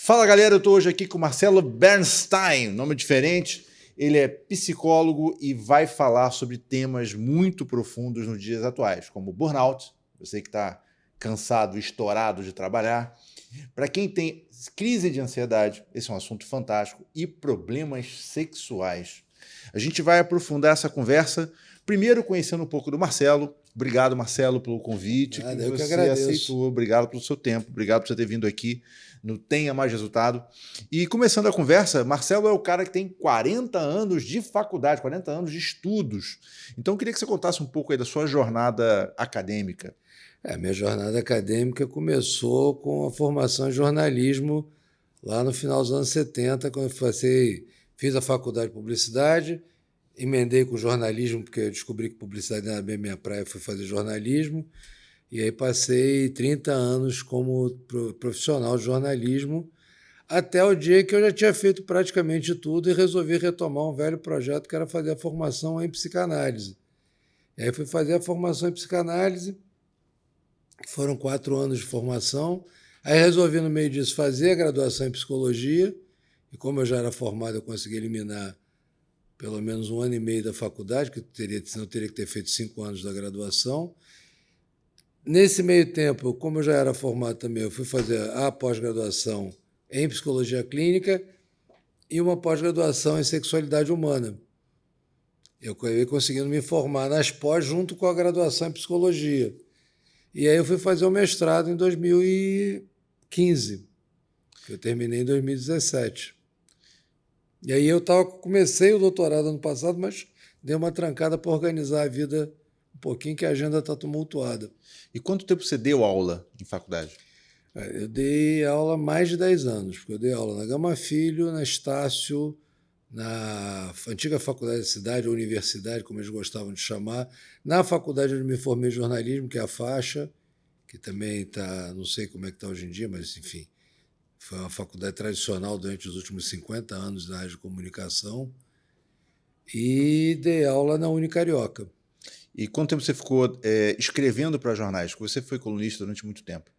Fala galera, eu estou hoje aqui com o Marcelo Bernstein, nome diferente. Ele é psicólogo e vai falar sobre temas muito profundos nos dias atuais, como burnout, você que está cansado, estourado de trabalhar. Para quem tem crise de ansiedade, esse é um assunto fantástico, e problemas sexuais. A gente vai aprofundar essa conversa, primeiro conhecendo um pouco do Marcelo. Obrigado, Marcelo, pelo convite que eu você que agradeço. aceitou. Obrigado pelo seu tempo, obrigado por você ter vindo aqui no Tenha Mais Resultado. E começando a conversa, Marcelo é o cara que tem 40 anos de faculdade, 40 anos de estudos. Então eu queria que você contasse um pouco aí da sua jornada acadêmica. Minha jornada acadêmica começou com a formação em jornalismo lá no final dos anos 70, quando eu fiz a faculdade de publicidade, emendei com jornalismo, porque eu descobri que publicidade não era bem minha praia, fui fazer jornalismo, e aí passei 30 anos como profissional de jornalismo, até o dia que eu já tinha feito praticamente tudo e resolvi retomar um velho projeto que era fazer a formação em psicanálise. E aí fui fazer a formação em psicanálise, foram 4 anos de formação. Aí resolvi, no meio disso, fazer a graduação em psicologia. E como eu já era formado, eu consegui eliminar pelo menos 1 ano e meio da faculdade, que senão eu teria que ter feito 5 anos da graduação. Nesse meio tempo, como eu já era formado também, eu fui fazer a pós-graduação em psicologia clínica e uma pós-graduação em sexualidade humana. Eu acabei conseguindo me formar nas pós junto com a graduação em psicologia. E aí eu fui fazer o mestrado em 2015, que eu terminei em 2017. E aí comecei o doutorado ano passado, mas dei uma trancada para organizar a vida um pouquinho, que a agenda está tumultuada. E quanto tempo você deu aula em faculdade? Eu dei aula há mais de 10 anos, porque eu dei aula na Gama Filho, na Estácio, na antiga faculdade da cidade, ou universidade, como eles gostavam de chamar, na faculdade onde me formei em jornalismo, que é a Faixa, que também está, não sei como é que está hoje em dia, mas enfim, foi uma faculdade tradicional durante os últimos 50 anos na área de comunicação, e dei aula na Unicarioca. E quanto tempo você ficou escrevendo para jornais? Porque você foi colunista durante muito tempo.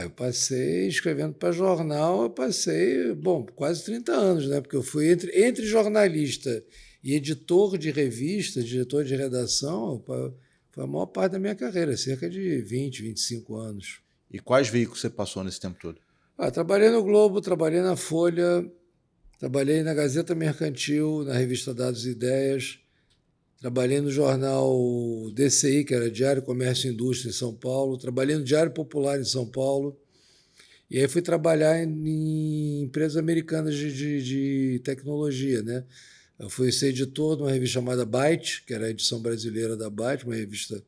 Eu passei escrevendo para jornal, quase 30 anos, né? Porque eu fui entre jornalista e editor de revista, diretor de redação, foi a maior parte da minha carreira, cerca de 20, 25 anos. E quais veículos você passou nesse tempo todo? Trabalhei no Globo, trabalhei na Folha, trabalhei na Gazeta Mercantil, na revista Dados e Ideias, trabalhei no jornal DCI, que era Diário Comércio e Indústria, em São Paulo, trabalhei no Diário Popular, em São Paulo, e aí fui trabalhar em empresas americanas de tecnologia, né? Eu fui ser editor de uma revista chamada Byte, que era a edição brasileira da Byte, uma revista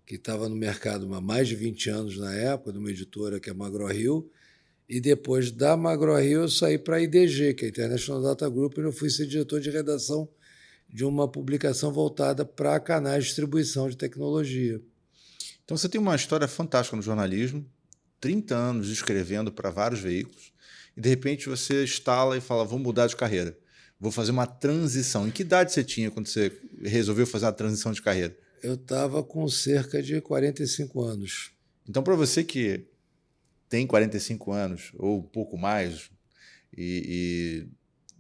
que estava no mercado há mais de 20 anos na época, de uma editora que é a McGraw-Hill. E depois da McGraw-Hill eu saí para a IDG, que é a International Data Group, e eu fui ser diretor de redação de uma publicação voltada para canais de distribuição de tecnologia. Então você tem uma história fantástica no jornalismo, 30 anos escrevendo para vários veículos, e de repente você estala e fala, vou mudar de carreira, vou fazer uma transição. Em que idade você tinha quando você resolveu fazer uma transição de carreira? Eu estava com cerca de 45 anos. Então, para você que tem 45 anos, ou um pouco mais, e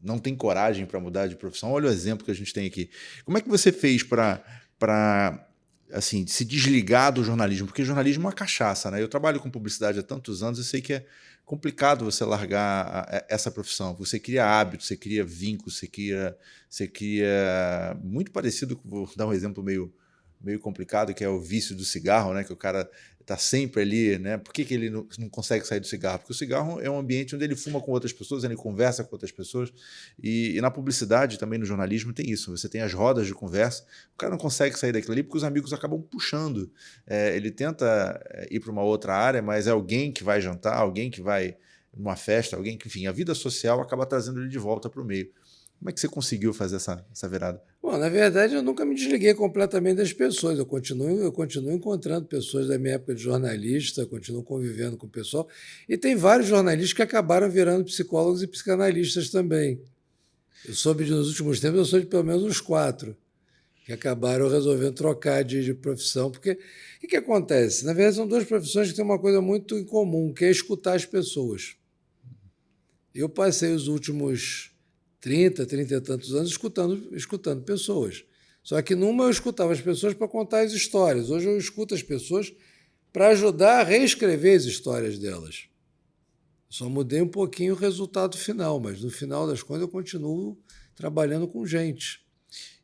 não tem coragem para mudar de profissão, olha o exemplo que a gente tem aqui. Como é que você fez para assim, se desligar do jornalismo? Porque jornalismo é uma cachaça, né? Eu trabalho com publicidade há tantos anos e sei que é complicado você largar essa profissão. Você cria hábitos, você cria vínculos, você cria muito parecido, vou dar um exemplo meio complicado, que é o vício do cigarro, né? Que o cara está sempre ali, né? Por que ele não consegue sair do cigarro? Porque o cigarro é um ambiente onde ele fuma com outras pessoas, ele conversa com outras pessoas, e na publicidade, também no jornalismo, tem isso. Você tem as rodas de conversa, o cara não consegue sair daquilo ali porque os amigos acabam puxando. Ele tenta ir para uma outra área, mas é alguém que vai jantar, alguém que vai numa festa, alguém que, enfim, a vida social acaba trazendo ele de volta para o meio. Como é que você conseguiu fazer essa virada? Bom, na verdade, eu nunca me desliguei completamente das pessoas. Eu continuo encontrando pessoas da minha época de jornalista, continuo convivendo com o pessoal. E tem vários jornalistas que acabaram virando psicólogos e psicanalistas também. Nos últimos tempos, eu sou de pelo menos uns 4 que acabaram resolvendo trocar de profissão. Porque o que acontece? Na verdade, são 2 profissões que têm uma coisa muito em comum, que é escutar as pessoas. Eu passei os últimos 30 e tantos anos escutando pessoas. Só que numa eu escutava as pessoas para contar as histórias. Hoje eu escuto as pessoas para ajudar a reescrever as histórias delas. Só mudei um pouquinho o resultado final, mas no final das contas eu continuo trabalhando com gente.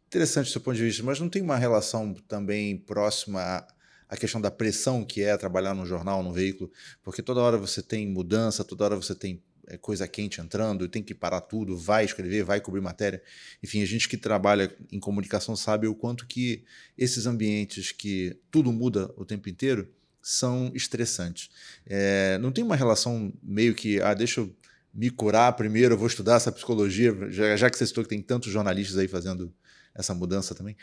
Interessante o seu ponto de vista, mas não tem uma relação também próxima à questão da pressão que é trabalhar num jornal, num veículo? Porque toda hora você tem mudança, toda hora você tem coisa quente entrando, tem que parar tudo, vai escrever, vai cobrir matéria. Enfim, a gente que trabalha em comunicação sabe o quanto que esses ambientes que tudo muda o tempo inteiro são estressantes. Não tem uma relação meio que, deixa eu me curar primeiro, eu vou estudar essa psicologia, já que você citou que tem tantos jornalistas aí fazendo essa mudança também?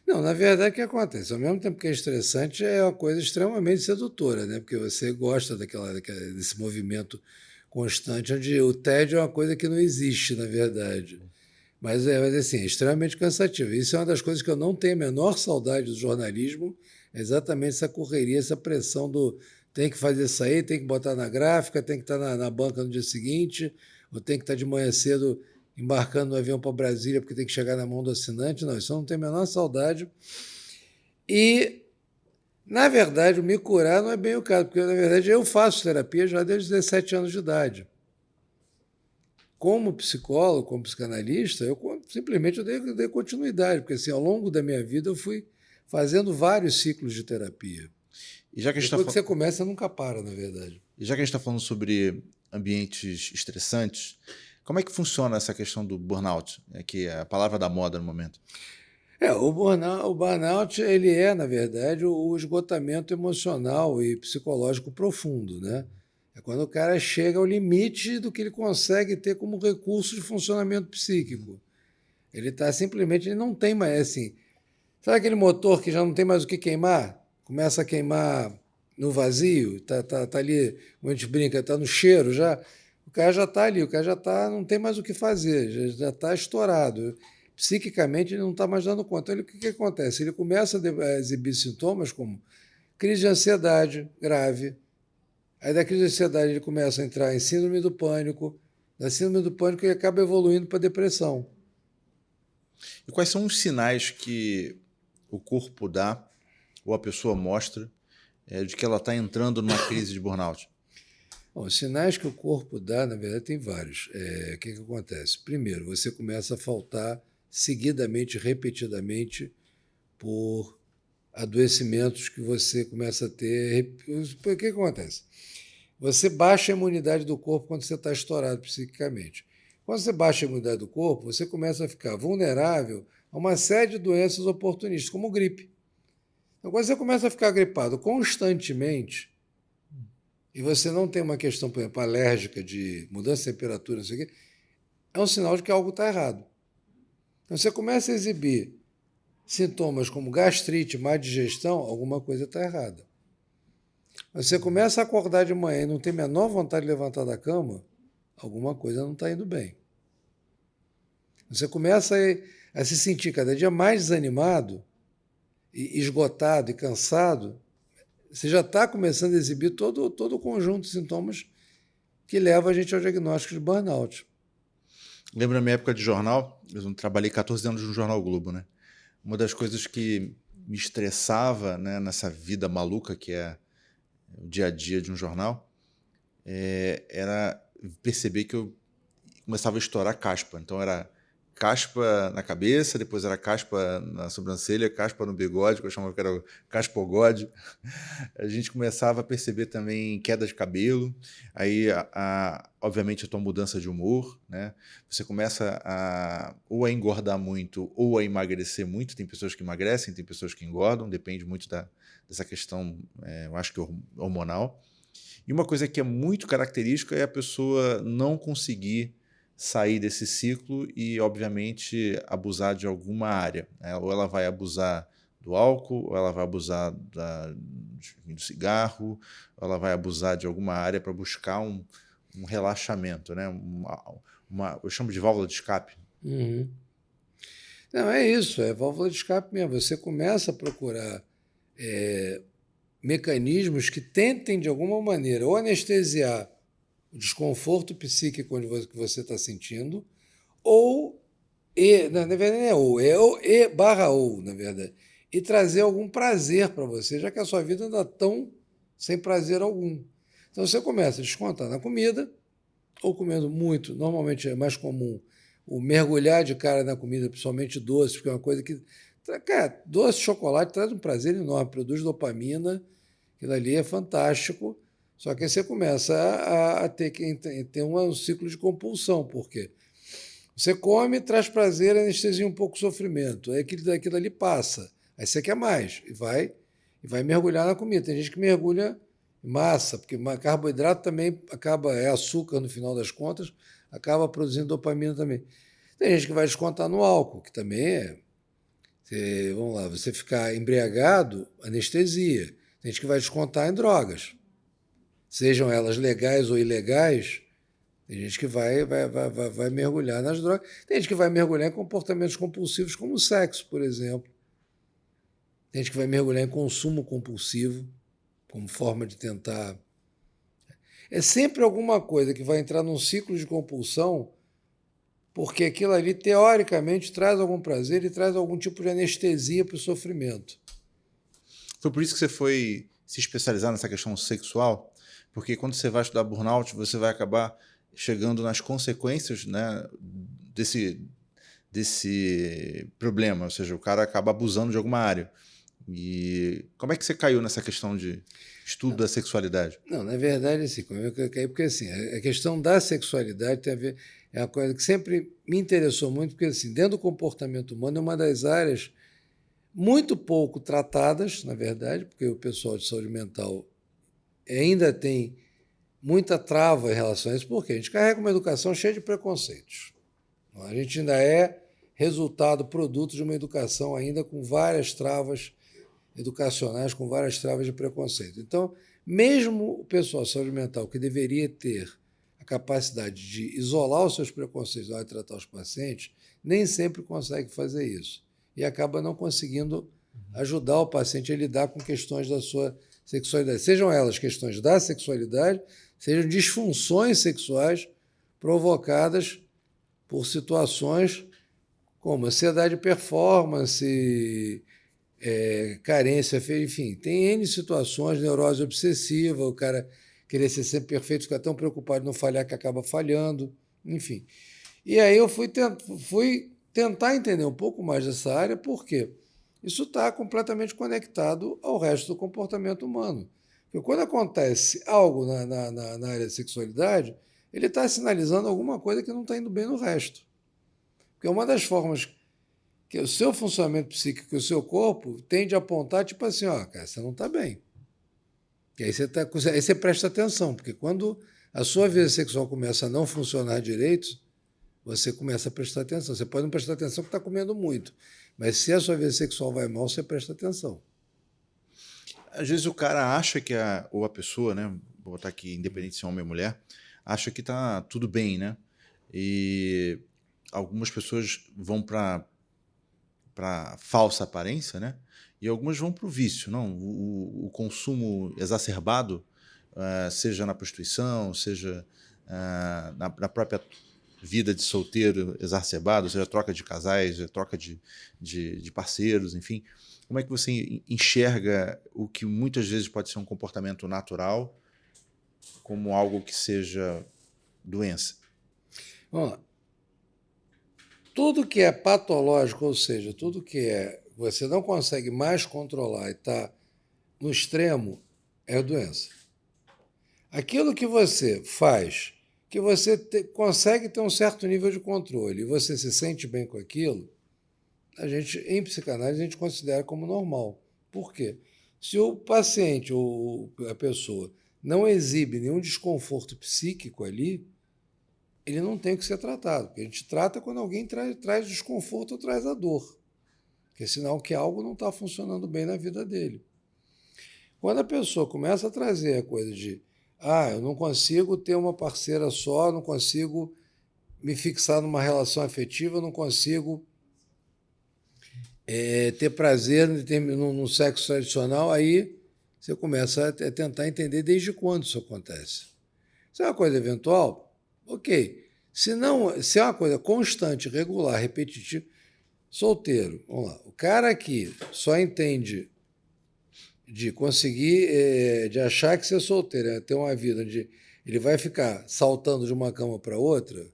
Não, na verdade, o que acontece? Ao mesmo tempo que é estressante, é uma coisa extremamente sedutora, né? Porque você gosta desse movimento constante, onde o tédio é uma coisa que não existe, na verdade. Mas assim, é extremamente cansativo. Isso é uma das coisas que eu não tenho a menor saudade do jornalismo, é exatamente essa correria, essa pressão do tem que fazer isso aí, tem que botar na gráfica, tem que estar na banca no dia seguinte, ou tem que estar de manhã cedo embarcando no avião para Brasília porque tem que chegar na mão do assinante. Não, isso eu não tenho a menor saudade. E, na verdade, o me curar não é bem o caso, porque, na verdade, eu faço terapia já desde os 17 anos de idade. Como psicólogo, como psicanalista, eu simplesmente dei continuidade, porque assim, ao longo da minha vida eu fui fazendo vários ciclos de terapia. E já que a gente Depois que você começa, nunca para, na verdade. E já que a gente está falando sobre ambientes estressantes, como é que funciona essa questão do burnout, que é a palavra da moda no momento? O burnout ele é, na verdade, o esgotamento emocional e psicológico profundo, né? É quando o cara chega ao limite do que ele consegue ter como recurso de funcionamento psíquico. Ele não tem mais, assim, sabe aquele motor que já não tem mais o que queimar? Começa a queimar no vazio, tá ali, como a gente brinca, está no cheiro já. O cara já está ali, o cara já não tem mais o que fazer, já está estourado. Psiquicamente ele não está mais dando conta. Então, o que acontece? Ele começa a exibir sintomas como crise de ansiedade grave. Aí da crise de ansiedade ele começa a entrar em síndrome do pânico. Da síndrome do pânico ele acaba evoluindo para depressão. E quais são os sinais que o corpo dá ou a pessoa mostra de que ela está entrando numa crise de burnout? Bom, os sinais que o corpo dá, na verdade, tem vários. O que acontece? Primeiro, você começa a faltar seguidamente, repetidamente, por adoecimentos que você começa a ter. O que acontece? Você baixa a imunidade do corpo quando você está estourado psiquicamente. Quando você baixa a imunidade do corpo, você começa a ficar vulnerável a uma série de doenças oportunistas, como gripe. Então, quando você começa a ficar gripado constantemente, e você não tem uma questão, por exemplo, alérgica de mudança de temperatura, não sei o quê, é um sinal de que algo está errado. Então, você começa a exibir sintomas como gastrite, má digestão, alguma coisa está errada. Você começa a acordar de manhã e não tem a menor vontade de levantar da cama, alguma coisa não está indo bem. Você começa a se sentir cada dia mais desanimado, e esgotado e cansado, você já está começando a exibir todo o conjunto de sintomas que leva a gente ao diagnóstico de burnout. Lembro da minha época de jornal, eu trabalhei 14 anos no Jornal Globo, né? Uma das coisas que me estressava, né, nessa vida maluca que é o dia a dia de um jornal, era perceber que eu começava a estourar caspa. Então era caspa na cabeça, depois era caspa na sobrancelha, caspa no bigode, que eu chamava que era o caspogode. A gente começava a perceber também queda de cabelo, aí obviamente a tua mudança de humor, né? Você começa ou a engordar muito ou a emagrecer muito. Tem pessoas que emagrecem, tem pessoas que engordam, depende muito dessa questão, eu acho que hormonal. E uma coisa que é muito característica é a pessoa não conseguir sair desse ciclo e, obviamente, abusar de alguma área, né? Ou ela vai abusar do álcool, ou ela vai abusar do cigarro, ou ela vai abusar de alguma área para buscar um relaxamento, né? Eu chamo de válvula de escape. Uhum. Não, é isso, é válvula de escape mesmo. Você começa a procurar mecanismos que tentem, de alguma maneira, ou anestesiar o desconforto psíquico que você está sentindo, ou, e, na verdade não é ou, e barra ou, na verdade, e trazer algum prazer para você, já que a sua vida anda tão sem prazer algum. Então você começa a descontar na comida, ou comendo muito, normalmente é mais comum o mergulhar de cara na comida, principalmente doce, porque é uma coisa que. Cara, doce, chocolate traz um prazer enorme, produz dopamina, aquilo ali é fantástico. Só que aí você começa a ter que ter um ciclo de compulsão, porque você come, traz prazer, anestesia um pouco o sofrimento. Aí aquilo ali passa. Aí você quer mais e vai mergulhar na comida. Tem gente que mergulha em massa, porque carboidrato também acaba, é açúcar no final das contas, acaba produzindo dopamina também. Tem gente que vai descontar no álcool, que também é. Vamos lá, você ficar embriagado, anestesia. Tem gente que vai descontar em drogas. Sejam elas legais ou ilegais, tem gente que vai mergulhar nas drogas. Tem gente que vai mergulhar em comportamentos compulsivos, como o sexo, por exemplo. Tem gente que vai mergulhar em consumo compulsivo, como forma de tentar. É sempre alguma coisa que vai entrar num ciclo de compulsão, porque aquilo ali, teoricamente, traz algum prazer e traz algum tipo de anestesia para o sofrimento. Foi por isso que você foi se especializar nessa questão sexual? Porque quando você vai estudar burnout, você vai acabar chegando nas consequências, né, desse problema, ou seja, o cara acaba abusando de alguma área. E como é que você caiu nessa questão de estudo da sexualidade? Não, na verdade, assim, como eu caí, porque assim, a questão da sexualidade tem a ver, é uma coisa que sempre me interessou muito, porque assim, dentro do comportamento humano é uma das áreas muito pouco tratadas, na verdade, porque o pessoal de saúde mental ainda tem muita trava em relação a isso, porque a gente carrega uma educação cheia de preconceitos. A gente ainda é resultado, produto de uma educação ainda com várias travas educacionais, com várias travas de preconceito. Então, mesmo o pessoal de saúde mental, que deveria ter a capacidade de isolar os seus preconceitos na hora de tratar os pacientes, nem sempre consegue fazer isso. E acaba não conseguindo ajudar o paciente a lidar com questões da sua sexualidade. Sejam elas questões da sexualidade, sejam disfunções sexuais provocadas por situações como ansiedade de performance, carência, enfim, tem N situações, neurose obsessiva, o cara querer ser sempre perfeito, ficar tão preocupado de não falhar que acaba falhando, enfim. E aí eu fui tentar entender um pouco mais dessa área, porque isso está completamente conectado ao resto do comportamento humano. Porque quando acontece algo na área da sexualidade, ele está sinalizando alguma coisa que não está indo bem no resto. Porque uma das formas que o seu funcionamento psíquico e o seu corpo tende a apontar, tipo assim, ó, cara, você não está bem. E aí você presta atenção, porque quando a sua vida sexual começa a não funcionar direito, você começa a prestar atenção. Você pode não prestar atenção porque está comendo muito, mas se a sua vida sexual vai mal, você presta atenção. Às vezes o cara acha que ou a pessoa, né, vou botar aqui, independente se é homem ou mulher, acha que tá tudo bem, né? E algumas pessoas vão para falsa aparência, né? E algumas vão para o vício, não? O consumo exacerbado, seja na prostituição, seja na própria vida de solteiro exacerbado, seja troca de casais, troca de parceiros, enfim. Como é que você enxerga o que muitas vezes pode ser um comportamento natural como algo que seja doença? Vamos lá. Tudo que é patológico, ou seja, tudo que você não consegue mais controlar e está no extremo, é doença. Aquilo que você faz, que você consegue ter um certo nível de controle e você se sente bem com aquilo, em psicanálise, a gente considera como normal. Por quê? Se o paciente ou a pessoa não exibe nenhum desconforto psíquico ali, ele não tem que ser tratado. Porque a gente trata quando alguém traz desconforto ou traz a dor. Porque é sinal que algo não está funcionando bem na vida dele. Quando a pessoa começa a trazer a coisa de eu não consigo ter uma parceira só, não consigo me fixar numa relação afetiva, não consigo ter prazer no sexo tradicional, aí você começa a tentar entender desde quando isso acontece. Se é uma coisa eventual, ok. Se não, se é uma coisa constante, regular, repetitiva, solteiro, vamos lá. O cara aqui só entende de conseguir, de achar que ser solteiro é ter uma vida onde ele vai ficar saltando de uma cama para outra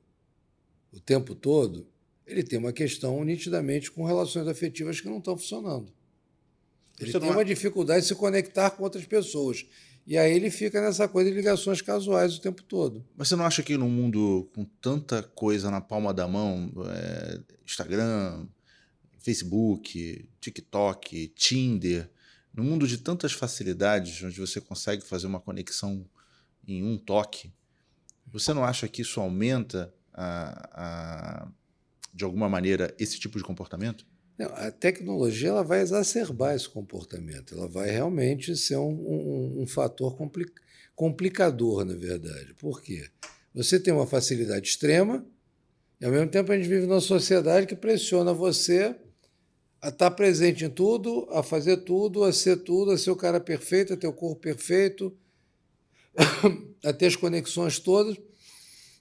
o tempo todo, ele tem uma questão nitidamente com relações afetivas que não estão funcionando. Ele tem uma dificuldade de se conectar com outras pessoas. E aí ele fica nessa coisa de ligações casuais o tempo todo. Mas você não acha que num mundo com tanta coisa na palma da mão, Instagram, Facebook, TikTok, Tinder, no mundo de tantas facilidades, onde você consegue fazer uma conexão em um toque, você não acha que isso aumenta, de alguma maneira, esse tipo de comportamento? Não, a tecnologia ela vai exacerbar esse comportamento. Ela vai realmente ser um fator complicador, na verdade. Por quê? Você tem uma facilidade extrema e, ao mesmo tempo, a gente vive numa sociedade que pressiona você a estar presente em tudo, a fazer tudo, a ser o cara perfeito, a ter o corpo perfeito, a ter as conexões todas.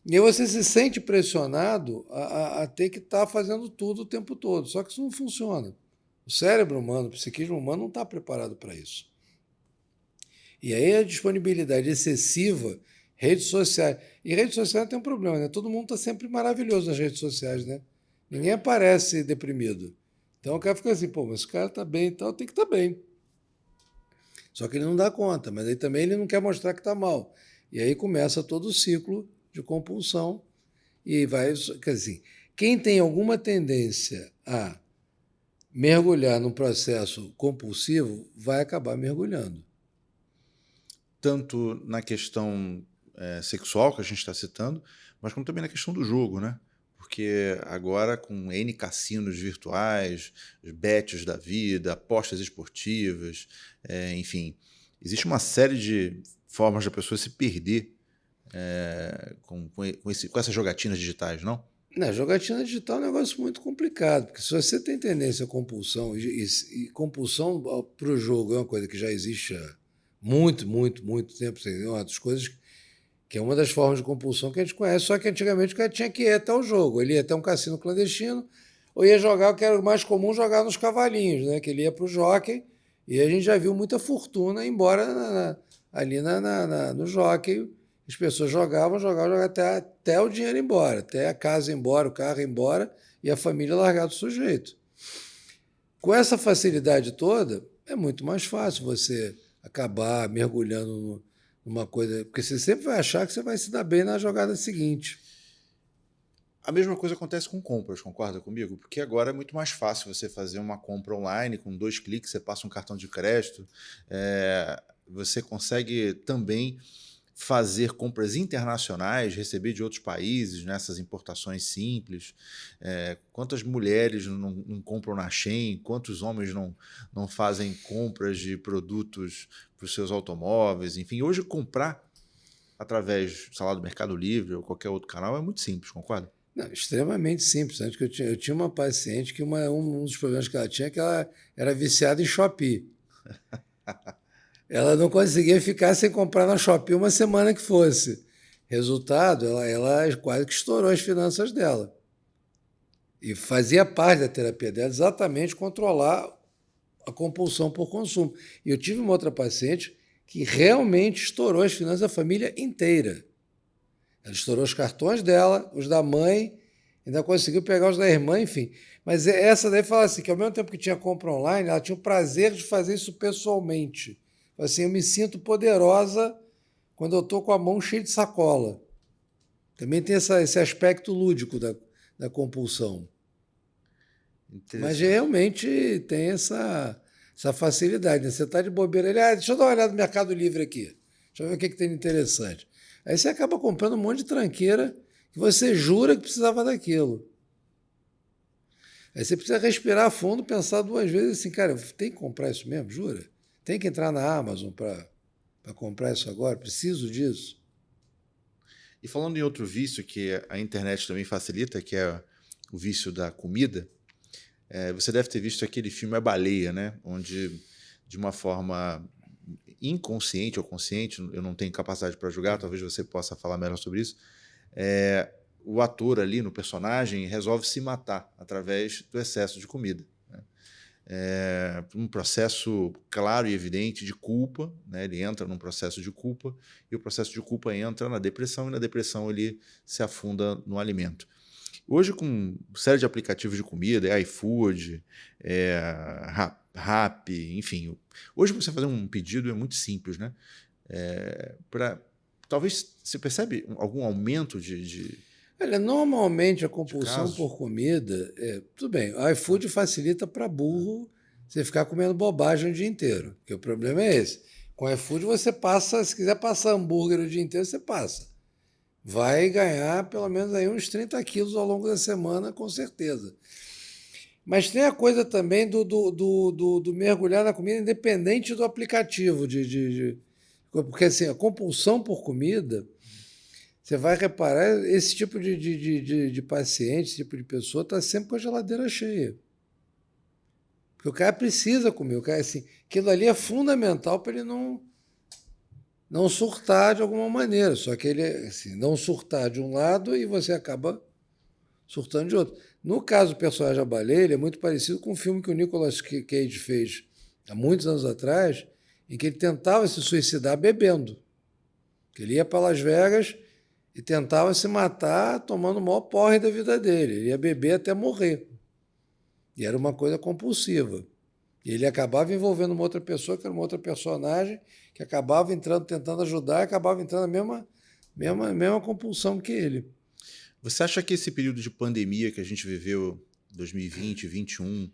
E aí você se sente pressionado a ter que estar fazendo tudo o tempo todo. Só que isso não funciona. O cérebro humano, o psiquismo humano não está preparado para isso. E aí a disponibilidade excessiva, redes sociais. E redes sociais tem um problema, né? Todo mundo está sempre maravilhoso nas redes sociais, né? Ninguém aparece deprimido. Então o cara fica assim, pô, mas esse cara está bem e tal, tem que estar bem. Só que ele não dá conta, mas aí também ele não quer mostrar que está mal. E aí começa todo o ciclo de compulsão e vai, quer dizer, quem tem alguma tendência a mergulhar num processo compulsivo vai acabar mergulhando. Tanto na questão sexual que a gente está citando, mas como também na questão do jogo, né? Porque agora com N cassinos virtuais, os bets da vida, apostas esportivas, enfim, existe uma série de formas da pessoa se perder com essas jogatinas digitais, não? Na jogatina digital é um negócio muito complicado, porque se você tem tendência à compulsão, e compulsão para o jogo é uma coisa que já existe há muito, muito, muito tempo, é uma das coisas que é uma das formas de compulsão que a gente conhece, só que antigamente o cara tinha que ir até o jogo, ele ia até um cassino clandestino, ou ia jogar o que era o mais comum, jogar nos cavalinhos, né? Que ele ia para o jockey, e a gente já viu muita fortuna, embora ali no jockey as pessoas jogavam até o dinheiro ir embora, até a casa ir embora, o carro ir embora e a família largar do sujeito. Com essa facilidade toda, é muito mais fácil você acabar mergulhando numa coisa, porque você sempre vai achar que você vai se dar bem na jogada seguinte. A mesma coisa acontece com compras, concorda comigo? Porque agora é muito mais fácil você fazer uma compra online, com 2 cliques, você passa um cartão de crédito, você consegue também fazer compras internacionais, receber de outros países, nessas importações simples. Quantas mulheres não compram na Shein, quantos homens não fazem compras de produtos para os seus automóveis, enfim. Hoje comprar através, sei lá, do Mercado Livre ou qualquer outro canal é muito simples, concorda? Não, extremamente simples. Antes que eu tinha uma paciente que um dos problemas que ela tinha é que ela era viciada em Shopee. Ela não conseguia ficar sem comprar na Shopee uma semana que fosse. Resultado, ela quase que estourou as finanças dela. E fazia parte da terapia dela exatamente controlar a compulsão por consumo. E eu tive uma outra paciente que realmente estourou as finanças da família inteira. Ela estourou os cartões dela, os da mãe, ainda conseguiu pegar os da irmã, enfim. Mas essa daí fala assim, que ao mesmo tempo que tinha compra online, ela tinha o prazer de fazer isso pessoalmente. Assim, eu me sinto poderosa quando eu estou com a mão cheia de sacola. Também tem esse aspecto lúdico da compulsão. Mas realmente tem essa facilidade. Né? Você está de bobeira, deixa eu dar uma olhada no Mercado Livre aqui. Deixa eu ver o que tem de interessante. Aí você acaba comprando um monte de tranqueira que você jura que precisava daquilo. Aí você precisa respirar a fundo, pensar 2 vezes assim, cara, tem que comprar isso mesmo, jura? Tem que entrar na Amazon para comprar isso agora? Preciso disso? E falando em outro vício que a internet também facilita, que é o vício da comida, você deve ter visto aquele filme A Baleia, né? Onde, de uma forma inconsciente ou consciente, eu não tenho capacidade para julgar, talvez você possa falar melhor sobre isso, o ator ali no personagem resolve se matar através do excesso de comida. Um processo claro e evidente de culpa, né? Ele entra num processo de culpa e o processo de culpa entra na depressão e na depressão ele se afunda no alimento. Hoje, com uma série de aplicativos de comida, iFood, Rappi, enfim. Hoje, você fazer um pedido é muito simples, né? Talvez você percebe algum aumento de Olha, normalmente a compulsão casos? por comida, tudo bem, o iFood facilita para burro você ficar comendo bobagem o dia inteiro, porque o problema é esse. Com o iFood você passa, se quiser passar hambúrguer o dia inteiro, você passa. Vai ganhar pelo menos aí uns 30 quilos ao longo da semana, com certeza. Mas tem a coisa também do mergulhar na comida independente do aplicativo. Porque assim, a compulsão por comida, você vai reparar, esse tipo de paciente, esse tipo de pessoa está sempre com a geladeira cheia. Porque o cara precisa comer, o cara, assim, aquilo ali é fundamental para ele não surtar de alguma maneira. Só que ele, assim, não surtar de um lado e você acaba surtando de outro. No caso do personagem da baleia, ele é muito parecido com um filme que o Nicolas Cage fez há muitos anos atrás, em que ele tentava se suicidar bebendo. Ele ia para Las Vegas e tentava se matar tomando o maior porre da vida dele. Ele ia beber até morrer. E era uma coisa compulsiva. E ele acabava envolvendo uma outra pessoa, que era uma outra personagem, que acabava entrando, tentando ajudar, e acabava entrando na mesma compulsão que ele. Você acha que esse período de pandemia que a gente viveu, 2020, 2021,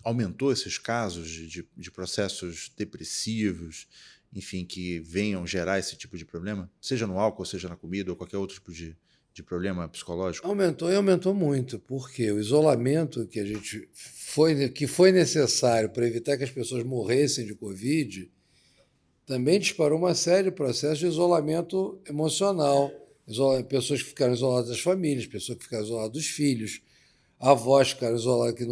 aumentou esses casos de processos depressivos, enfim, que venham gerar esse tipo de problema? Seja no álcool, seja na comida, ou qualquer outro tipo de problema psicológico? Aumentou e aumentou muito, porque o isolamento que foi necessário para evitar que as pessoas morressem de Covid também disparou uma série de processos de isolamento emocional. Pessoas que ficaram isoladas das famílias, pessoas que ficaram isoladas dos filhos, avós que ficaram isoladas,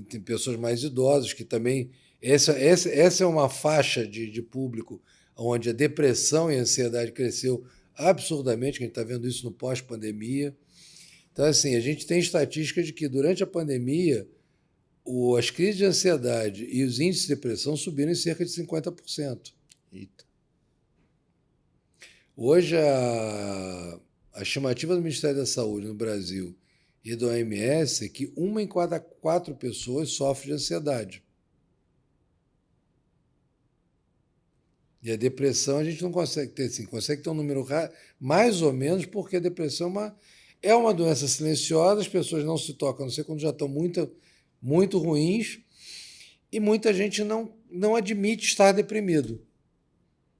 tem pessoas mais idosas, que também. Essa é uma faixa de público onde a depressão e a ansiedade cresceu absurdamente, que a gente está vendo isso no pós-pandemia. Então, assim, a gente tem estatísticas de que durante a pandemia as crises de ansiedade e os índices de depressão subiram em cerca de 50%. Eita. Hoje, a estimativa do Ministério da Saúde no Brasil e do OMS é que 1 em cada 4 pessoas sofre de ansiedade. E a depressão a gente não consegue ter, assim, consegue ter um número mais ou menos, porque a depressão é uma doença silenciosa, as pessoas não se tocam, a não ser quando já estão muito, muito ruins, e muita gente não admite estar deprimido.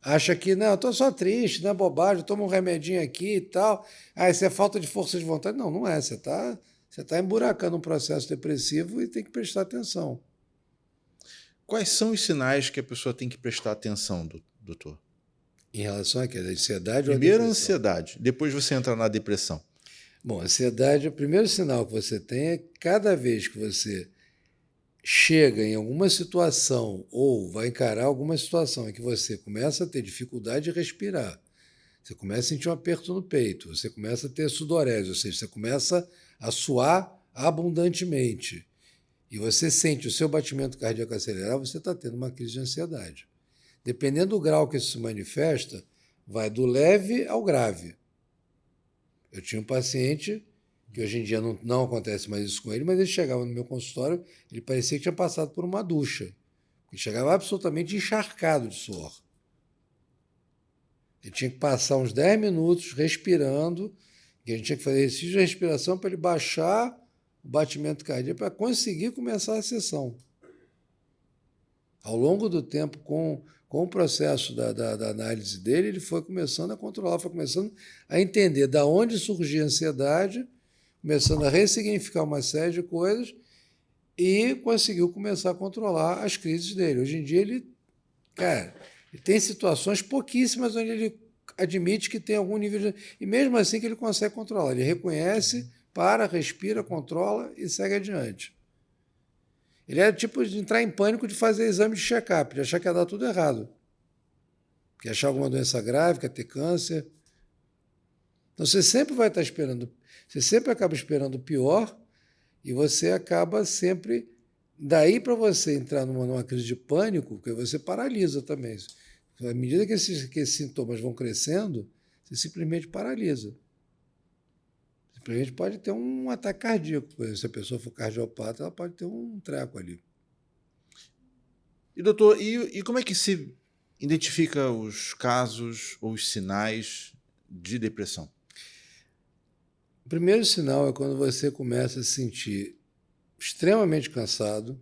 Acha que, não, eu estou só triste, não é bobagem, toma um remedinho aqui e tal. Isso é falta de força de vontade. Não, não é. Você tá emburacando um processo depressivo e tem que prestar atenção. Quais são os sinais que a pessoa tem que prestar atenção, doutor? Em relação a quê? A ansiedade ou a Primeiro a depressão? Ansiedade, depois você entra na depressão. Bom, a ansiedade, o primeiro sinal que você tem é cada vez que você chega em alguma situação ou vai encarar alguma situação em que você começa a ter dificuldade de respirar, você começa a sentir um aperto no peito, você começa a ter sudorese, ou seja, você começa a suar abundantemente e você sente o seu batimento cardíaco acelerar, você está tendo uma crise de ansiedade. Dependendo do grau que isso se manifesta, vai do leve ao grave. Eu tinha um paciente que hoje em dia não acontece mais isso com ele, mas ele chegava no meu consultório, ele parecia que tinha passado por uma ducha. Ele chegava absolutamente encharcado de suor. Ele tinha que passar uns 10 minutos respirando, e a gente tinha que fazer exercício de respiração para ele baixar o batimento cardíaco para conseguir começar a sessão. Ao longo do tempo, com o processo da análise dele, ele foi começando a controlar, foi começando a entender de onde surgia a ansiedade, começando a ressignificar uma série de coisas e conseguiu começar a controlar as crises dele. Hoje em dia, ele tem situações pouquíssimas onde ele admite que tem algum nível de... E mesmo assim que ele consegue controlar. Ele reconhece, para, respira, controla e segue adiante. Ele era tipo de entrar em pânico de fazer exame de check-up, de achar que ia dar tudo errado. Que ia achar alguma doença grave, que ia ter câncer. Então você sempre vai estar esperando, você sempre acaba esperando o pior e você acaba sempre. Daí para você entrar numa crise de pânico, porque você paralisa também. À medida que esses sintomas vão crescendo, você simplesmente paralisa. Simplesmente pode ter um ataque cardíaco. Por exemplo, se a pessoa for cardiopata, ela pode ter um treco ali. E doutor, e como é que se identifica os casos ou os sinais de depressão? O primeiro sinal é quando você começa a se sentir extremamente cansado,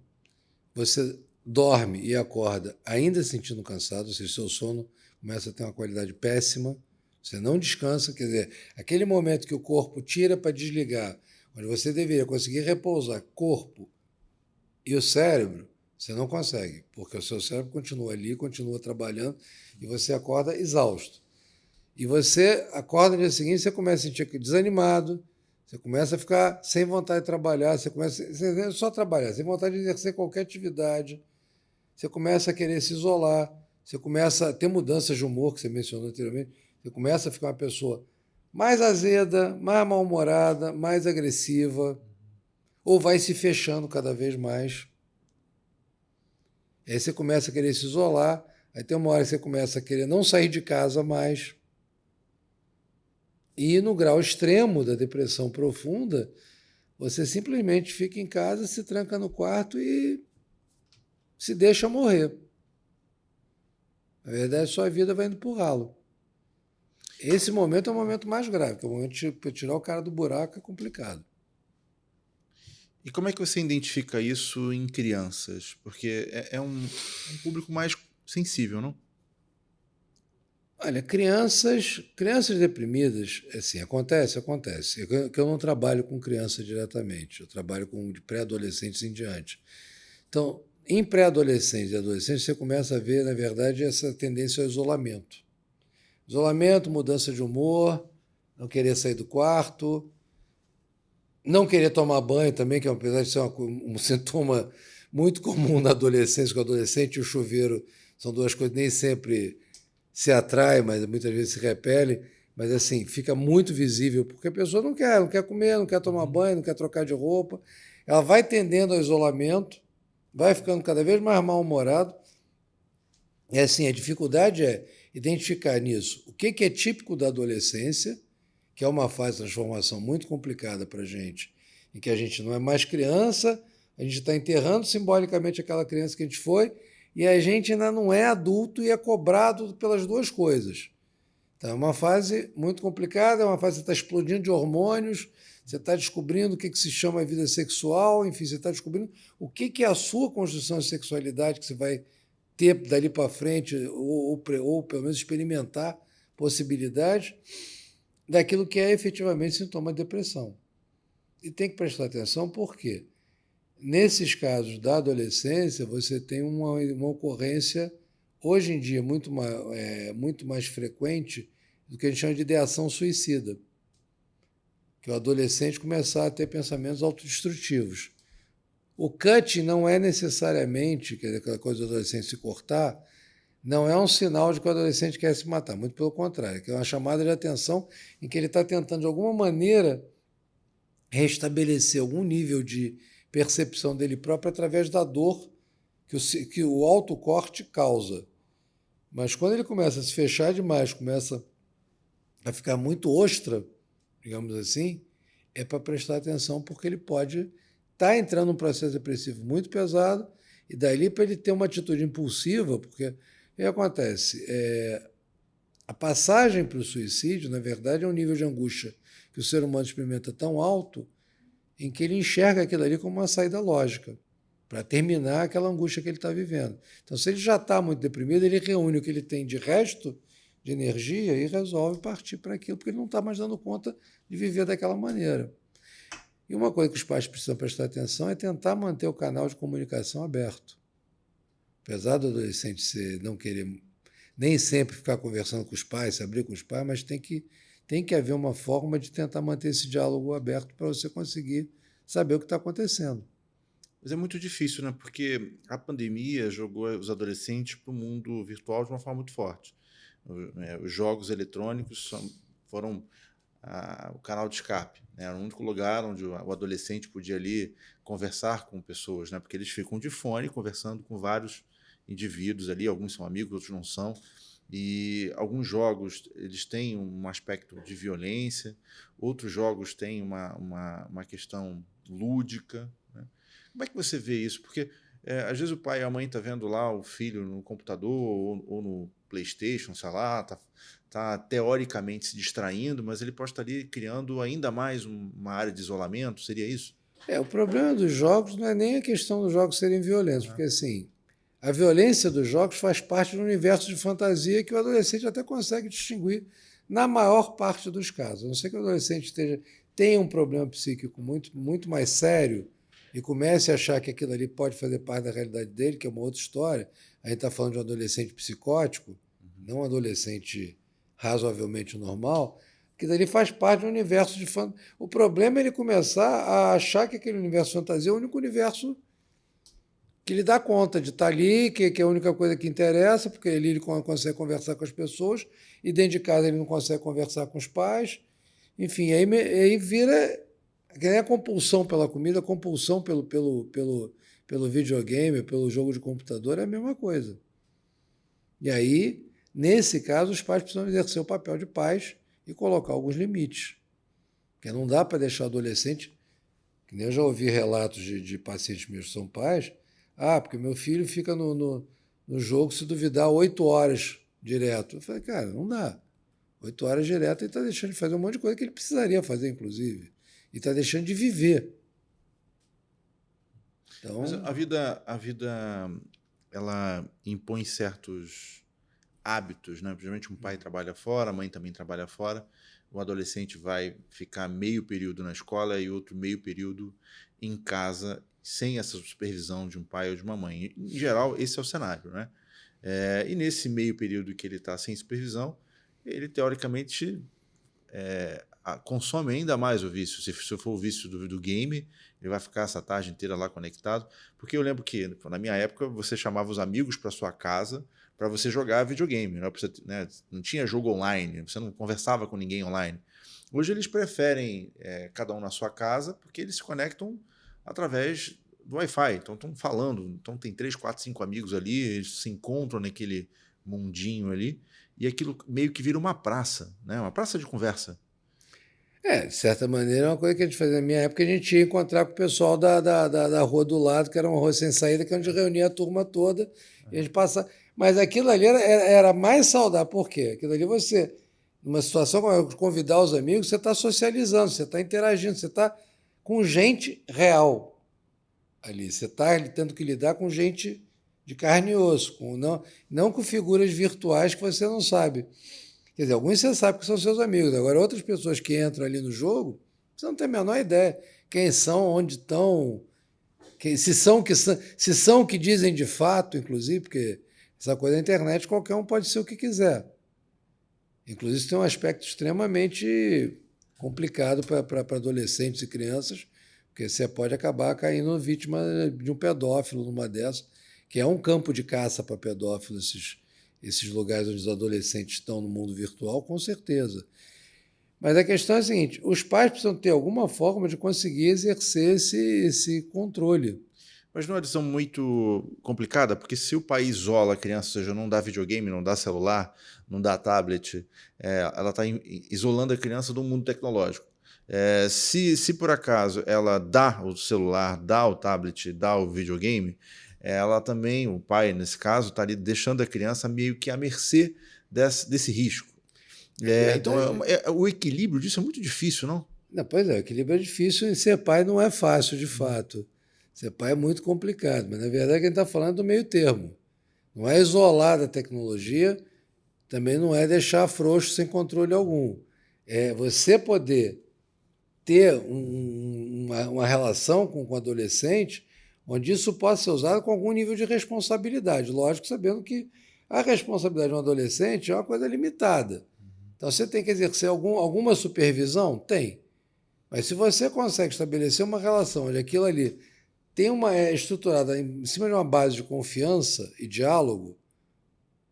você dorme e acorda ainda sentindo cansado, ou seja, seu sono começa a ter uma qualidade péssima, você não descansa, quer dizer, aquele momento que o corpo tira para desligar, onde você deveria conseguir repousar corpo e o cérebro, você não consegue, porque o seu cérebro continua ali, continua trabalhando e você acorda exausto. E você acorda no dia seguinte, você começa a sentir desanimado, você começa a ficar sem vontade de trabalhar, você começa a só trabalhar, sem vontade de exercer qualquer atividade, você começa a querer se isolar, você começa a ter mudanças de humor, que você mencionou anteriormente, você começa a ficar uma pessoa mais azeda, mais mal-humorada, mais agressiva, ou vai se fechando cada vez mais. Aí você começa a querer se isolar, aí tem uma hora que você começa a querer não sair de casa mais. E no grau extremo da depressão profunda, você simplesmente fica em casa, se tranca no quarto e se deixa morrer. Na verdade, sua vida vai indo por ralo. Esse momento é o momento mais grave, que é o momento de tirar o cara do buraco, é complicado. E como é que você identifica isso em crianças? Porque é um público mais sensível, não? Olha, crianças deprimidas, assim, acontece. Eu não trabalho com criança diretamente, eu trabalho com de pré-adolescentes em diante. Então, em pré-adolescentes e adolescentes, você começa a ver, na verdade, essa tendência ao isolamento. Isolamento, mudança de humor, não querer sair do quarto, não querer tomar banho também, que apesar de ser um sintoma muito comum na adolescência, que o adolescente e o chuveiro são duas coisas nem sempre se atrai, mas muitas vezes se repele, mas assim, fica muito visível, porque a pessoa não quer comer, não quer tomar banho, não quer trocar de roupa, ela vai tendendo ao isolamento, vai ficando cada vez mais mal-humorado, e assim, a dificuldade é identificar nisso o que é típico da adolescência, que é uma fase de transformação muito complicada para a gente, em que a gente não é mais criança, a gente está enterrando simbolicamente aquela criança que a gente foi, e a gente ainda não é adulto e é cobrado pelas duas coisas. Então, é uma fase muito complicada, é uma fase que você está explodindo de hormônios, você está descobrindo o que se chama vida sexual, enfim, você está descobrindo o que é a sua construção de sexualidade que você vai ter dali para frente, ou pelo menos experimentar possibilidades daquilo que é efetivamente sintoma de depressão. E tem que prestar atenção por quê? Nesses casos da adolescência, você tem uma ocorrência, hoje em dia, muito mais frequente do que a gente chama de ideação suicida, que o adolescente começar a ter pensamentos autodestrutivos. O cutting não é necessariamente, quer dizer, aquela coisa do adolescente se cortar, não é um sinal de que o adolescente quer se matar, muito pelo contrário, que é uma chamada de atenção em que ele está tentando, de alguma maneira, restabelecer algum nível de percepção dele próprio através da dor que o autocorte causa. Mas quando ele começa a se fechar demais, começa a ficar muito ostra, digamos assim, é para prestar atenção, porque ele pode estar entrando num processo depressivo muito pesado, e dali para ele ter uma atitude impulsiva, porque o que acontece? A passagem para o suicídio, na verdade, é um nível de angústia que o ser humano experimenta tão alto em que ele enxerga aquilo ali como uma saída lógica para terminar aquela angústia que ele está vivendo. Então, se ele já está muito deprimido, ele reúne o que ele tem de resto de energia e resolve partir para aquilo, porque ele não está mais dando conta de viver daquela maneira. E uma coisa que os pais precisam prestar atenção é tentar manter o canal de comunicação aberto. Apesar do adolescente não querer nem sempre ficar conversando com os pais, se abrir com os pais, mas tem que haver uma forma de tentar manter esse diálogo aberto para você conseguir saber o que está acontecendo. Mas é muito difícil, né? Porque a pandemia jogou os adolescentes para o mundo virtual de uma forma muito forte. Os jogos eletrônicos foram o canal de escape, né? Era o único lugar onde o adolescente podia ali conversar com pessoas, né? Porque eles ficam de fone conversando com vários indivíduos ali, alguns são amigos, outros não são. E alguns jogos eles têm um aspecto de violência, outros jogos têm uma questão lúdica, né? Como é que você vê isso? Porque às vezes o pai e a mãe estão vendo lá o filho no computador ou no PlayStation, sei lá, tá teoricamente se distraindo, mas ele pode estar ali criando ainda mais uma área de isolamento, seria isso? O problema dos jogos não é nem a questão dos jogos serem violentos, Uhum. porque assim, a violência dos jogos faz parte do universo de fantasia que o adolescente até consegue distinguir na maior parte dos casos. A não ser que o adolescente tenha um problema psíquico muito, muito mais sério e comece a achar que aquilo ali pode fazer parte da realidade dele, que é uma outra história. A gente está falando de um adolescente psicótico, não um adolescente razoavelmente normal, que dali faz parte do universo de fantasia. O problema é ele começar a achar que aquele universo de fantasia é o único universo que ele dá conta de estar ali, que é a única coisa que interessa, porque ali ele consegue conversar com as pessoas, e dentro de casa ele não consegue conversar com os pais. Enfim, aí vira que nem a compulsão pela comida, a compulsão pelo videogame, pelo jogo de computador, é a mesma coisa. E aí, nesse caso, os pais precisam exercer o papel de pais e colocar alguns limites. Porque não dá para deixar o adolescente, que nem eu já ouvi relatos de pacientes meus que são pais, porque meu filho fica no jogo, se duvidar, 8 horas direto. Eu falei, cara, não dá. 8 horas direto ele está deixando de fazer um monte de coisa que ele precisaria fazer, inclusive. E está deixando de viver. Então, Mas a vida, ela impõe certos hábitos, né? Geralmente um pai trabalha fora, a mãe também trabalha fora, o adolescente vai ficar meio período na escola e outro meio período em casa, sem essa supervisão de um pai ou de uma mãe. Em geral, esse é o cenário, né? E nesse meio período que ele está sem supervisão, ele teoricamente consome ainda mais o vício. Se for o vício do game, ele vai ficar essa tarde inteira lá conectado. Porque eu lembro que, na minha época, você chamava os amigos para sua casa para você jogar videogame. Né? Não tinha jogo online, você não conversava com ninguém online. Hoje eles preferem cada um na sua casa porque eles se conectam através do Wi-Fi. Então estão falando, então tem 3, 4, 5 amigos ali, eles se encontram naquele mundinho ali e aquilo meio que vira uma praça, né? Uma praça de conversa. de certa maneira, é uma coisa que a gente fazia na minha época, a gente ia encontrar com o pessoal da rua do lado, que era uma rua sem saída, que é onde reunia a turma toda, e a gente passava. Mas aquilo ali era mais saudável. Por quê? Aquilo ali você, numa situação como convidar os amigos, você está socializando, você está interagindo, você está com gente real ali. Você está tendo que lidar com gente de carne e osso, não com figuras virtuais que você não sabe. Quer dizer, alguns você sabe que são seus amigos. Agora, outras pessoas que entram ali no jogo, você não tem a menor ideia quem são, onde estão, se são o que dizem de fato, inclusive, porque essa coisa da internet, qualquer um pode ser o que quiser. Inclusive, isso tem um aspecto extremamente complicado para adolescentes e crianças, porque você pode acabar caindo vítima de um pedófilo numa dessas, que é um campo de caça para pedófilos, esses lugares onde os adolescentes estão no mundo virtual, com certeza. Mas a questão é a seguinte, os pais precisam ter alguma forma de conseguir exercer esse controle. Mas não é uma decisão muito complicada, porque se o pai isola a criança, ou seja, não dá videogame, não dá celular, não dá tablet, ela está isolando a criança do mundo tecnológico. Se por acaso ela dá o celular, dá o tablet, dá o videogame, ela também, o pai nesse caso, está ali deixando a criança meio que à mercê desse risco. Então o equilíbrio disso é muito difícil, não? Não, pois é, o equilíbrio é difícil e ser pai não é fácil, de fato. Ser pai é muito complicado, mas na verdade a gente está falando do meio termo. Não é isolar da tecnologia, também não é deixar frouxo sem controle algum. É você poder ter uma relação com o adolescente onde isso possa ser usado com algum nível de responsabilidade. Lógico, sabendo que a responsabilidade de um adolescente é uma coisa limitada. Então, você tem que exercer alguma supervisão? Tem. Mas se você consegue estabelecer uma relação onde aquilo ali tem uma estruturada em cima de uma base de confiança e diálogo,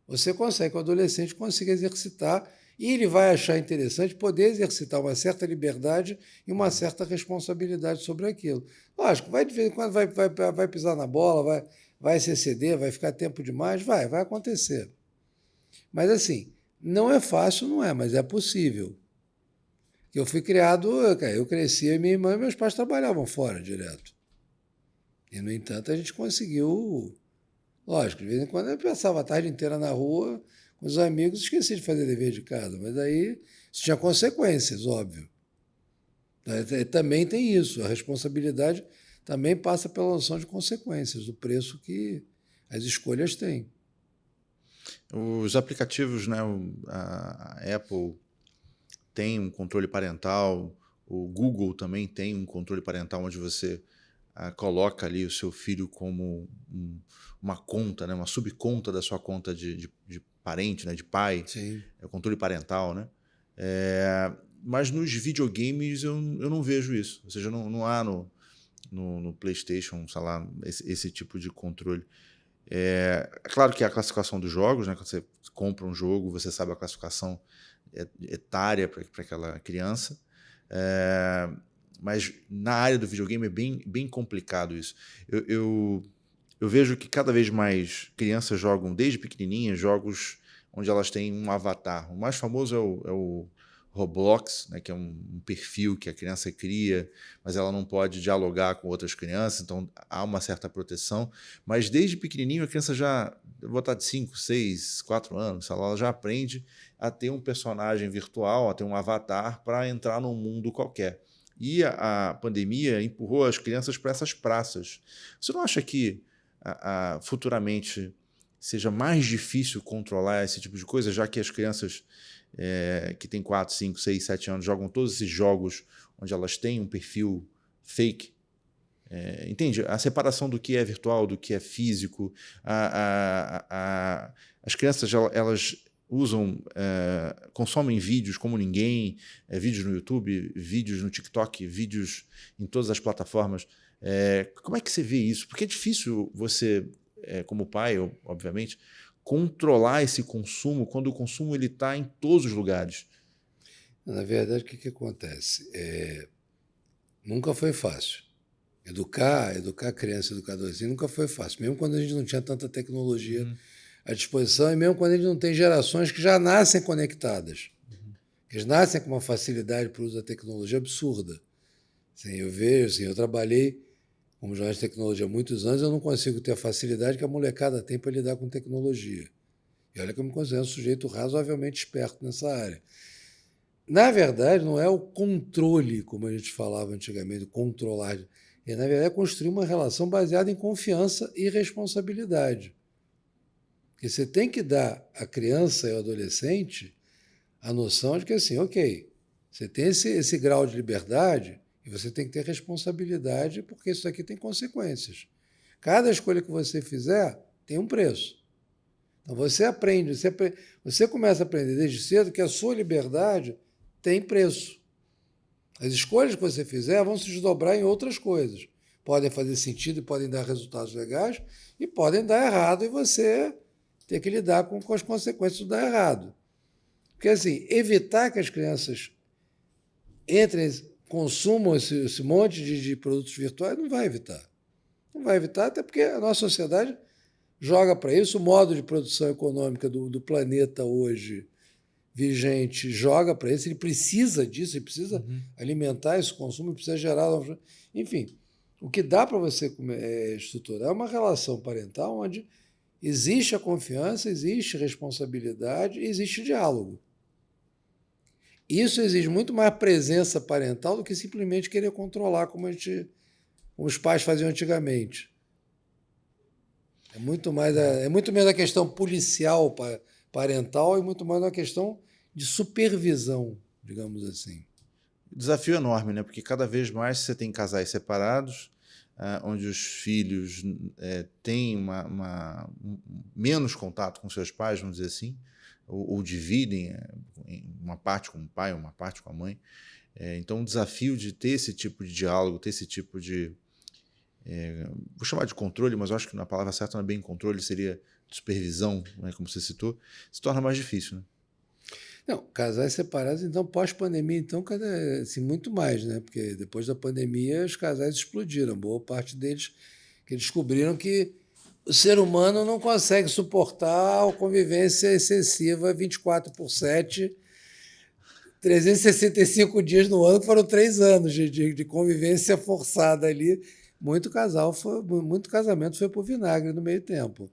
você consegue que o adolescente consiga exercitar e ele vai achar interessante poder exercitar uma certa liberdade e uma certa responsabilidade sobre aquilo. Lógico, vai de vez em quando vai pisar na bola, vai se exceder, vai ficar tempo demais, vai acontecer. Mas assim, não é fácil, não é, mas é possível. Eu fui criado, eu cresci, minha irmã e meus pais trabalhavam fora direto. E, no entanto, a gente conseguiu. Lógico, de vez em quando eu passava a tarde inteira na rua com os amigos, esqueci de fazer dever de casa, mas aí isso tinha consequências, óbvio. Também tem isso, a responsabilidade também passa pela noção de consequências, do preço que as escolhas têm. Os aplicativos, né, a Apple tem um controle parental, o Google também tem um controle parental onde você coloca ali o seu filho como uma conta, né, uma subconta da sua conta de parente, né, de pai. Sim. É o controle parental, né? Mas nos videogames eu não vejo isso. Ou seja, não há no PlayStation, sei lá, esse tipo de controle. É claro que a classificação dos jogos, né? Quando você compra um jogo, você sabe a classificação etária para aquela criança. Mas na área do videogame é bem complicado isso. Eu vejo que cada vez mais crianças jogam, desde pequenininhas, jogos onde elas têm um avatar. O mais famoso é o Roblox, né, que é um perfil que a criança cria, mas ela não pode dialogar com outras crianças, então há uma certa proteção. Mas desde pequenininho a criança já, vou botar de 5, 6, 4 anos, ela já aprende a ter um personagem virtual, a ter um avatar para entrar num mundo qualquer. E a pandemia empurrou as crianças para essas praças. Você não acha que futuramente seja mais difícil controlar esse tipo de coisa, já que as crianças que têm 4, 5, 6, 7 anos jogam todos esses jogos onde elas têm um perfil fake? Entende? A separação do que é virtual, do que é físico. As crianças, elas usam, consomem vídeos como ninguém, vídeos no YouTube, vídeos no TikTok, vídeos em todas as plataformas. Como é que você vê isso? Porque é difícil você, como pai, obviamente, controlar esse consumo quando o consumo está em todos os lugares. Na verdade, o que acontece? Nunca foi fácil. Educar criança, educar adolescente nunca foi fácil, mesmo quando a gente não tinha tanta tecnologia à disposição e mesmo quando a gente não tem gerações que já nascem conectadas. Eles nascem com uma facilidade para o uso da tecnologia absurda. Assim, eu vejo, assim, eu trabalhei como jornalista de tecnologia há muitos anos, eu não consigo ter a facilidade que a molecada tem para lidar com tecnologia. E olha que eu me considero um sujeito razoavelmente esperto nessa área. Na verdade, não é o controle, como a gente falava antigamente, controlar. Na verdade, é construir uma relação baseada em confiança e responsabilidade. Porque você tem que dar à criança e ao adolescente a noção de que, assim, ok, você tem esse grau de liberdade e você tem que ter responsabilidade, porque isso aqui tem consequências. Cada escolha que você fizer tem um preço. Então você aprende, você começa a aprender desde cedo que a sua liberdade tem preço. As escolhas que você fizer vão se desdobrar em outras coisas. Podem fazer sentido e podem dar resultados legais e podem dar errado e você ter que lidar com as consequências do dar errado. Porque, assim, evitar que as crianças consumam esse monte de produtos virtuais, não vai evitar. Não vai evitar, até porque a nossa sociedade joga para isso, o modo de produção econômica do planeta hoje vigente joga para isso, ele precisa disso, ele precisa alimentar esse consumo, ele precisa gerar... Enfim, o que dá para você estruturar é uma relação parental onde existe a confiança, existe responsabilidade e existe diálogo. Isso exige muito mais presença parental do que simplesmente querer controlar como os pais faziam antigamente. É muito menos a questão policial parental e muito mais uma questão de supervisão, digamos assim. Desafio enorme, né? Porque cada vez mais você tem casais separados, onde os filhos têm menos contato com seus pais, vamos dizer assim, ou dividem uma parte com o pai, uma parte com a mãe. Então, o desafio de ter esse tipo de diálogo, ter esse tipo de vou chamar de controle, mas eu acho que a palavra certa não é bem controle, seria supervisão, né, como você citou, se torna mais difícil, né? Não, casais separados, então, pós-pandemia, então, assim, muito mais, né? Porque depois da pandemia os casais explodiram. Boa parte deles que descobriram que o ser humano não consegue suportar a convivência excessiva 24/7, 365 dias no ano, foram 3 anos de convivência forçada ali. Muito casamento foi por vinagre no meio tempo.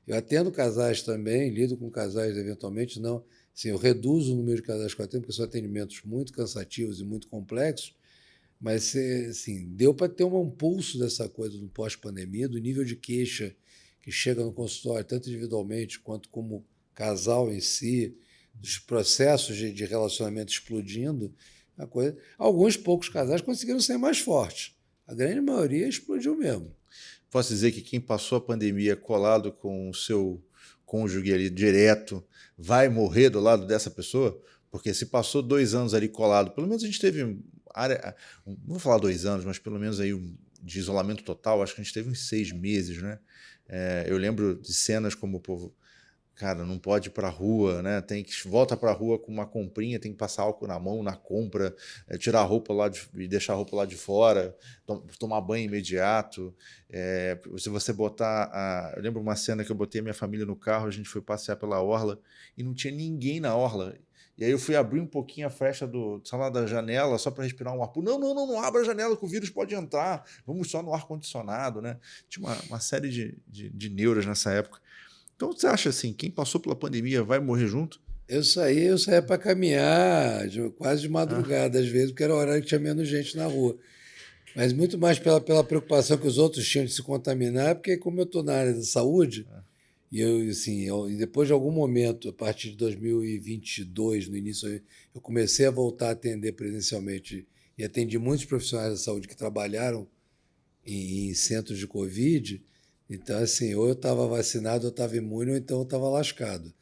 Eu atendo casais também, lido com casais eventualmente, não. Assim, eu reduzo o número de casais que eu atendo, porque são atendimentos muito cansativos e muito complexos, mas assim, deu para ter um pulso dessa coisa no pós-pandemia, do nível de queixa que chega no consultório, tanto individualmente quanto como casal em si, dos processos de relacionamento explodindo. A coisa. Alguns poucos casais conseguiram ser mais fortes. A grande maioria explodiu mesmo. Posso dizer que quem passou a pandemia colado com o seu cônjuge ali direto vai morrer do lado dessa pessoa? Porque se passou 2 anos ali colado, pelo menos a gente teve área, não vou falar 2 anos, mas pelo menos aí de isolamento total, acho que a gente teve uns 6 meses, né? Eu lembro de cenas como o povo, cara, não pode ir para a rua, né? Tem que volta para a rua com uma comprinha, tem que passar álcool na mão na compra, tirar a roupa lá e deixar a roupa lá de fora, tomar banho imediato. Se você botar, eu lembro uma cena que eu botei a minha família no carro, a gente foi passear pela orla e não tinha ninguém na orla. E aí eu fui abrir um pouquinho a fresta da janela só para respirar um ar puro. Não abra a janela que o vírus pode entrar. Vamos só no ar-condicionado, né? Tinha uma série de neuras nessa época. Então você acha assim, quem passou pela pandemia vai morrer junto? Eu saía para caminhar quase de Ah, madrugada, às vezes, porque era o horário que tinha menos gente na rua. Mas muito mais pela preocupação que os outros tinham de se contaminar, porque como eu estou na área da saúde, e e depois de algum momento, a partir de 2022, no início, eu comecei a voltar a atender presencialmente e atendi muitos profissionais da saúde que trabalharam em centros de Covid. Então, assim, ou eu estava vacinado, ou eu estava imune, ou então eu estava lascado.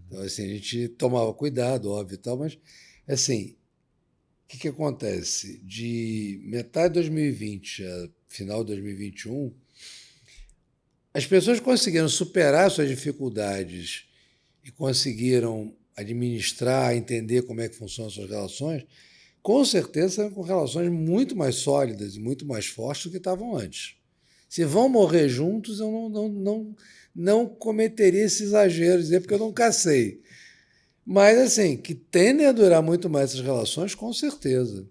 Então, assim, a gente tomava cuidado, óbvio e tal, mas, assim, o que acontece? De metade de 2020 a final de 2021, as pessoas conseguiram superar suas dificuldades e conseguiram administrar, entender como é que funcionam as suas relações, com certeza com relações muito mais sólidas e muito mais fortes do que estavam antes. Se vão morrer juntos, eu não cometeria esse exagero, dizer, porque eu não cacei. Mas, assim, que tendem a durar muito mais essas relações, com certeza.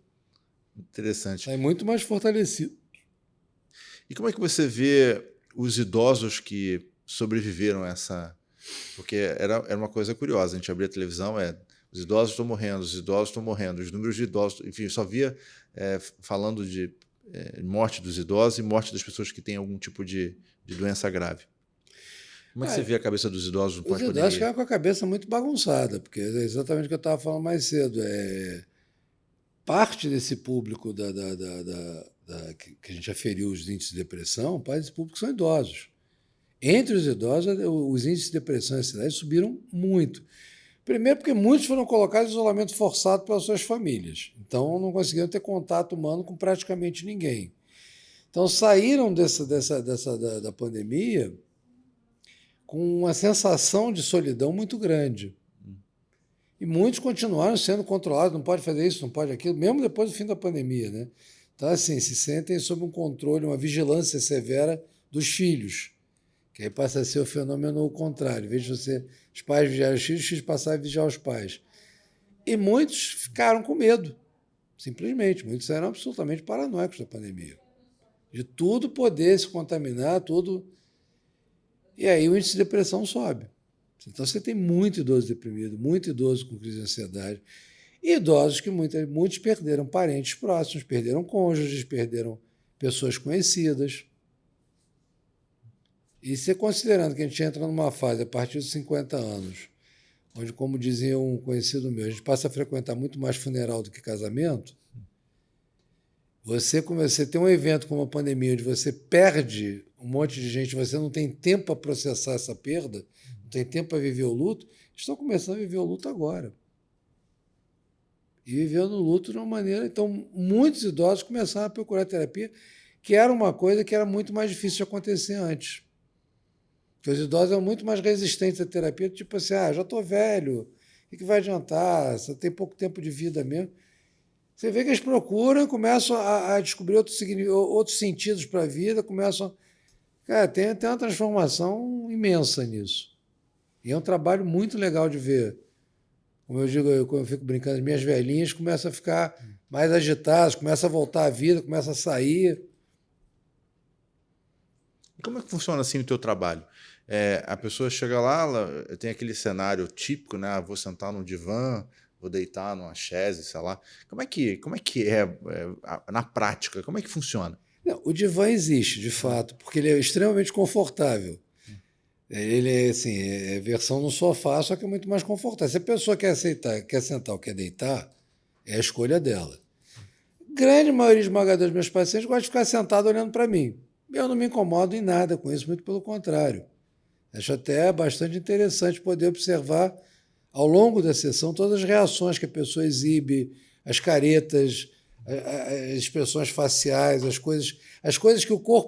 interessante. Sai muito mais fortalecido. E como é que você vê os idosos que sobreviveram a essa... Porque era uma coisa curiosa, a gente abria a televisão, os idosos estão morrendo, os idosos estão morrendo, os números de idosos... Enfim, eu só via falando de morte dos idosos e morte das pessoas que têm algum tipo de doença grave. Como é que você vê a cabeça dos idosos no Os idosos pós-pandemia? ficam com a cabeça muito bagunçada, porque é exatamente o que eu estava falando mais cedo. Parte desse público que a gente aferiu os índices de depressão, parte desse público são idosos. Entre os idosos, os índices de depressão e ansiedade subiram muito. Primeiro, porque muitos foram colocados em isolamento forçado pelas suas famílias. Então, não conseguiram ter contato humano com praticamente ninguém. Então, saíram da pandemia com uma sensação de solidão muito grande. E muitos continuaram sendo controlados, não pode fazer isso, não pode aquilo, mesmo depois do fim da pandemia, né? Então, assim, se sentem sob um controle, uma vigilância severa dos filhos, que aí passa a ser o fenômeno contrário. Em vez de os pais vigiarem os filhos passaram a vigiar os pais. E muitos ficaram com medo, simplesmente. Muitos eram absolutamente paranoicos da pandemia. De tudo poder se contaminar, tudo. E aí o índice de depressão sobe. Então você tem muito idoso deprimido, muito idoso com crise de ansiedade. E idosos que muitos perderam parentes próximos, perderam cônjuges, perderam pessoas conhecidas. E você considerando que a gente entra numa fase a partir dos 50 anos, onde, como dizia um conhecido meu, a gente passa a frequentar muito mais funeral do que casamento, você tem um evento como a pandemia, onde você perde um monte de gente, você não tem tempo para processar essa perda, não tem tempo para viver o luto, estão começando a viver o luto agora. E vivendo o luto de uma maneira... Então, muitos idosos começaram a procurar terapia, que era uma coisa que era muito mais difícil de acontecer antes. Porque os idosos eram muito mais resistentes à terapia, tipo assim, já estou velho, o que vai adiantar? Você tem pouco tempo de vida mesmo. Você vê que eles procuram, começam a descobrir outros sentidos para a vida, começam... Cara, tem uma transformação imensa nisso. E é um trabalho muito legal de ver. Como eu digo, quando eu fico brincando, as minhas velhinhas começam a ficar mais agitadas, começam a voltar à vida, começam a sair. E como é que funciona assim o teu trabalho? A pessoa chega lá, ela tem aquele cenário típico, né? Vou sentar no divã, vou deitar numa chaise, sei lá. Como é que na prática? Como é que funciona? Não, o divã existe, de fato, porque ele é extremamente confortável. Ele é assim, é versão no sofá, só que é muito mais confortável. Se a pessoa quer sentar ou quer deitar, é a escolha dela. Grande maioria esmagadora dos meus pacientes gosta de ficar sentado olhando para mim. Eu não me incomodo em nada com isso, muito pelo contrário. Acho até bastante interessante poder observar ao longo da sessão todas as reações que a pessoa exibe, as caretas, as expressões faciais, as coisas que o corpo